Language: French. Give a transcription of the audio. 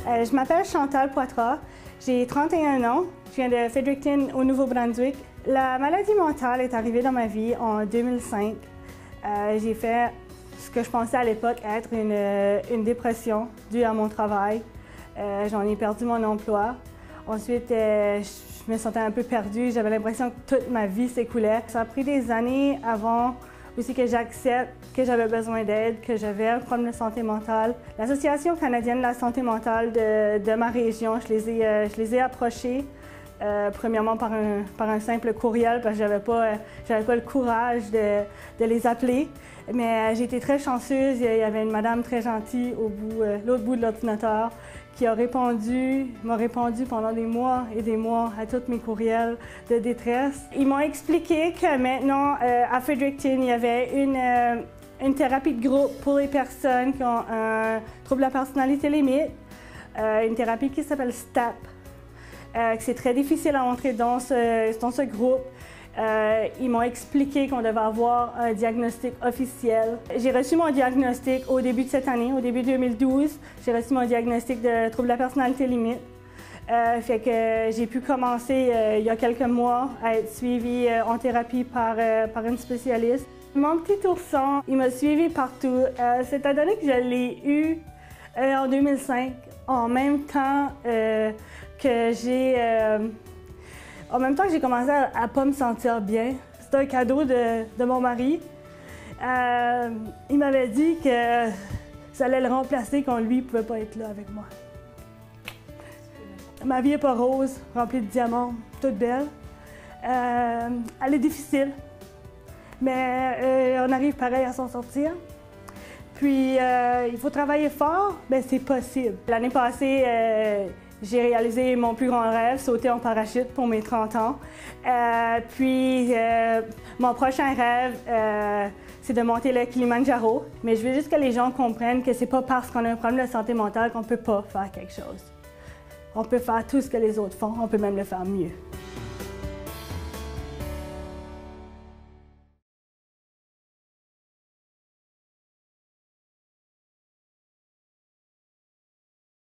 Je m'appelle Chantal Poitras, j'ai 31 ans, je viens de Fredericton au Nouveau-Brunswick. La maladie mentale est arrivée dans ma vie en 2005. J'ai fait ce que je pensais à l'époque être une dépression due à mon travail. J'en ai perdu mon emploi. Ensuite, je me sentais un peu perdue, j'avais l'impression que toute ma vie s'écoulait. Ça a pris des années avant aussi que j'accepte que j'avais besoin d'aide, que j'avais un problème de santé mentale. L'Association canadienne de la santé mentale de ma région, je les ai approchés, premièrement par un simple courriel, parce que j'avais pas le courage de les appeler. Mais j'ai été très chanceuse, il y avait une madame très gentille l'autre bout de l'ordinateur qui m'a répondu pendant des mois et des mois à tous mes courriels de détresse. Ils m'ont expliqué que maintenant, à Fredericton, il y avait une thérapie de groupe pour les personnes qui ont un trouble de la personnalité limite, une thérapie qui s'appelle STEP. C'est très difficile à entrer dans ce groupe. Ils m'ont expliqué qu'on devait avoir un diagnostic officiel. J'ai reçu mon diagnostic au début de cette année, au début 2012. J'ai reçu mon diagnostic de trouble de la personnalité limite. Fait que j'ai pu commencer il y a quelques mois à être suivie en thérapie par une spécialiste. Mon petit ourson, il m'a suivi partout. C'est à donner que je l'ai eu en 2005, en même temps que j'ai commencé à pas me sentir bien. C'était un cadeau de mon mari. Il m'avait dit que ça allait le remplacer quand lui ne pouvait pas être là avec moi. Ma vie n'est pas rose, remplie de diamants, toute belle. Elle est difficile, mais on arrive pareil à s'en sortir. Puis, il faut travailler fort, mais c'est possible. L'année passée, j'ai réalisé mon plus grand rêve, sauter en parachute pour mes 30 ans. Mon prochain rêve, c'est de monter le Kilimanjaro. Mais je veux juste que les gens comprennent que c'est pas parce qu'on a un problème de santé mentale qu'on peut pas faire quelque chose. On peut faire tout ce que les autres font, on peut même le faire mieux.